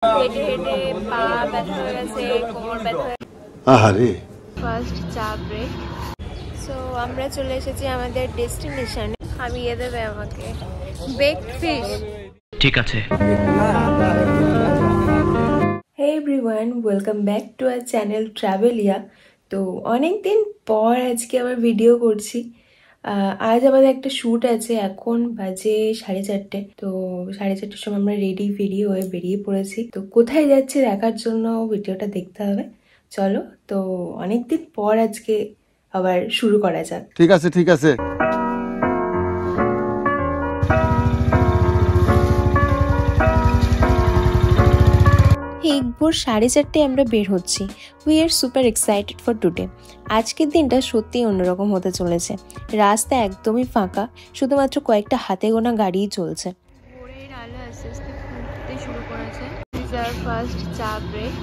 হেঁটে হেঁটে পা ব্যথা হয়ে গেছে, কোমর ব্যথা হয়ে ফার্স্ট চা ব্রেক। সো আমরা চলে এসেছি আমাদের ডেস্টিনেশনে। খাইয়ে দেবে আমাকে বেকড ফিশ। ঠিক আছে। Hey everyone, welcome back to our channel Travelia. তো অনেকদিন পর আজকে আবার ভিডিও করছি। আজ আমাদের একটা শ্যুট আছে, এখন বাজে 4:30। তো 4:30টার সময় আমরা রেডি হয়ে বেরিয়ে পড়েছি। তো কোথায় যাচ্ছে দেখার জন্য ভিডিওটা দেখতে হবে। চলো, তো অনেকদিন পর আজকে আবার শুরু করা যাক। ঠিক আছে ঠিক আছে। ঠিক ভোর 4:30টায় আমরা বের হচ্ছি। We are super excited for today. আজকের দিনটা সত্যিই অন্যরকম হতে চলেছে। রাস্তা একদমই ফাঁকা, শুধুমাত্র কয়েকটা হাতে গোনা গাড়িই চলছে। ভোরের আলো আস্তে আস্তে ফুটতে শুরু করেছে। ফার্স্ট চা ব্রেক।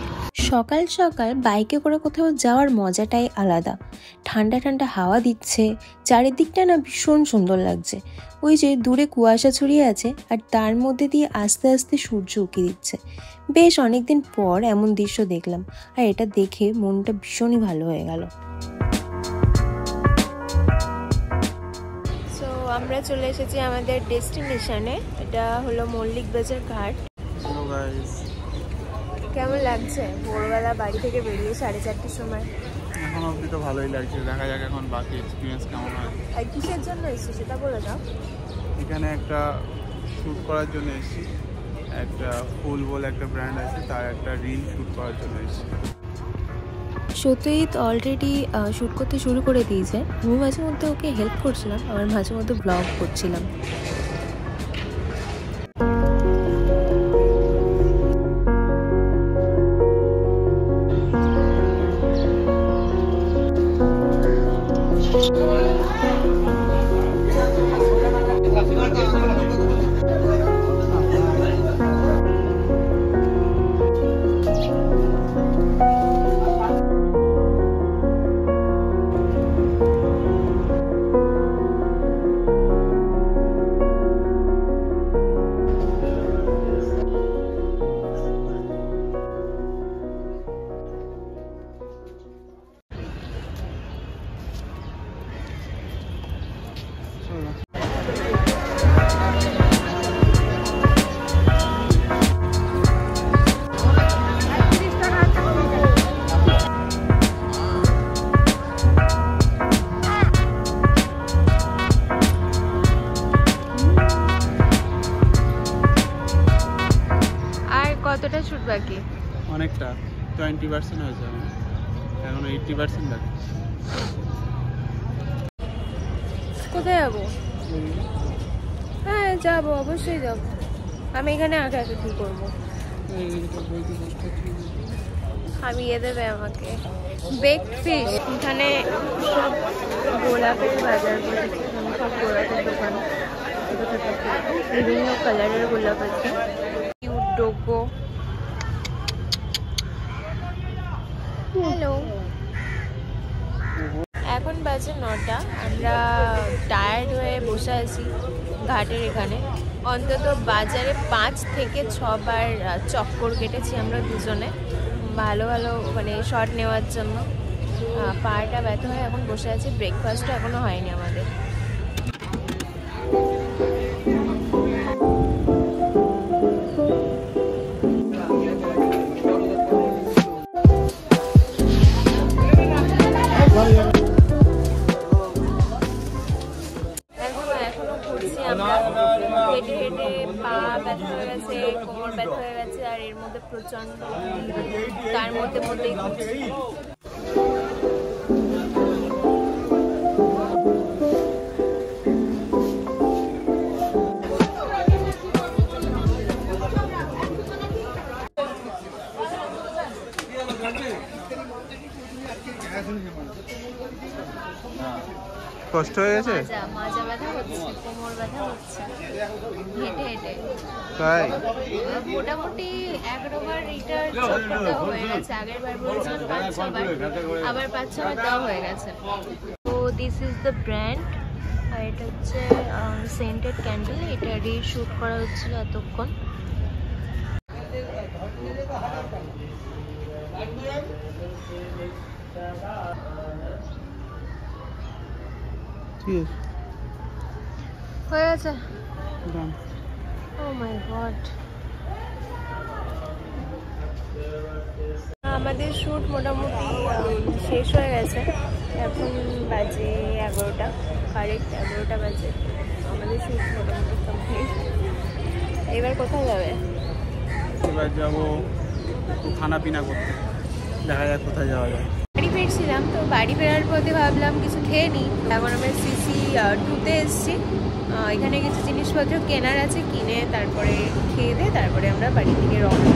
সকাল সকাল বাইকে করে কোথাও যাওয়ার মজাটাই আলাদা। ঠান্ডা ঠান্ডা হাওয়া দিচ্ছে, চারিদিকটা না ভীষণ সুন্দর লাগছে। ওই যে দূরে কুয়াশা ছড়িয়ে আছে, আর তার মধ্যে দিয়ে আস্তে আস্তে সূর্য উঁকি দিচ্ছে। বেশ অনেকদিন পর এমন দৃশ্য দেখলাম, আর এটা দেখে মনটা ভীষণই ভালো হয়ে গেল। সো আমরা চলে এসেছি আমাদের ডেস্টিনেশনে। এটা হলো মল্লিক বাজার ঘাট। কেমন লাগছে ভোরবেলা বাড়ি থেকে বেরিয়ে 4:30টার সময়? এখন অবধি তো ভালোই লাগছে, দেখা যাক এখন বাকি এক্সপিরিয়েন্স কেমন হয়। আর কিসের জন্য এসেছি সেটা বলে দাও। এখানে একটা শ্যুট করার জন্য এসেছি, একটা ফুল বলে একটা ব্র্যান্ড আছে, তার একটা রিল শ্যুট করার জন্য এসেছি। সত্যজিৎ অলরেডি শ্যুট করতে শুরু করে দিয়েছে। আমি মাঝে মধ্যে ওকে হেল্প করছিলাম, আবার মাঝে মধ্যে ব্লগ করছিলাম। কতটা শুট বাকি? অনেকটা, 20% হয়েছে, এখন 80% বাকি। কোথায় যাবো? হ্যাঁ যাবো, অবশ্যই যাবো। আমি এখানে আগে আগে কি করবো? খাইয়ে দেবে আমাকে বেকড ফিশ। এখানে সব গোলাপের বাজার করেছে, সব গোলাপের দোকান, বিভিন্ন কালারের গোলাপ আছে। কিউট ডোগো। হ্যালো, এখন বাজে 9টা। আমরা টায়ার্ড হয়ে বসে আছি ঘাটের এখানে। অন্তত বাজারে 5 থেকে 6 বার চক্কর কেটেছি আমরা দুজনে, ভালো ভালো মানে শট নেওয়ার জন্য। পাটা ব্যথা হয়ে এখন বসে আছি। ব্রেকফাস্টও এখনো হয়নি আমাদের। এখনো ঘুরছি আমরা। হেঁটে হেঁটে পা ব্যথা হয়ে গেছে, কোমর ব্যথা হয়ে গেছে, আর এর মধ্যে প্রচন্ড তার মধ্যেই ঘুরছি। কষ্ট হয়ে গেছে, মাজা ব্যথা হচ্ছে, কোমর ব্যথা হচ্ছে হেঁটে হেঁটে। তাই মোটামুটি 11 বার এটা চক্কর দেওয়া হয়ে গেছে। আগের বার বলেছিলাম 5-6 বার, আবার 5-6 বার দেওয়া হয়ে গেছে। তো দিস ইজ দ্য ব্র্যান্ড। আর এটা হচ্ছে সেন্টেড ক্যান্ডেল। এটারই শ্যুট করা হচ্ছিল এতক্ষণ। হয়ে গেছে। ও মাই গড, আমাদের শ্যুট মোটামুটি শেষ হয়ে গেছে। এখন বাজে 11টা, কারেক্ট 11টা বাজে। আমাদের শ্যুট মোটামুটি কমপ্লিট। এবার কোথায় যাবে? এবার যাবো একটু খানা পিনা করতে, দেখা যাক কোথায় যাওয়া যায়। বাড়ি ফিরছিলাম, তো বাড়ি ফেরার পথে ভাবলাম কিছু খেয়ে নিই। এখন আমরা CC 2-তে এসেছি। এখানে কিছু জিনিসপত্র কেনার আছে, কিনে তারপরে খেয়ে দিয়ে তারপরে আমরা বাড়ি থেকে রওনা।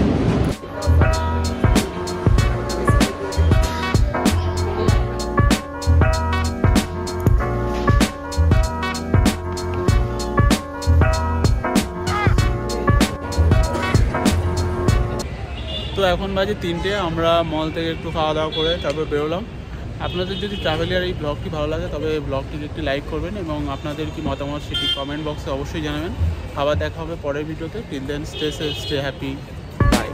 তো এখন বাজে 3টে, আমরা মল থেকে একটু খাওয়া দাওয়া করে তারপর বেরোলাম। আপনাদের যদি ট্রাভেলিয়ার এই ব্লগটি ভালো লাগে তবে ব্লগটিকে একটি লাইক করবেন এবং আপনাদের কি মতামত সেটি কমেন্ট বক্সে অবশ্যই জানাবেন। আবার দেখা হবে পরের ভিডিওতে। Till then stay safe, stay happy, by.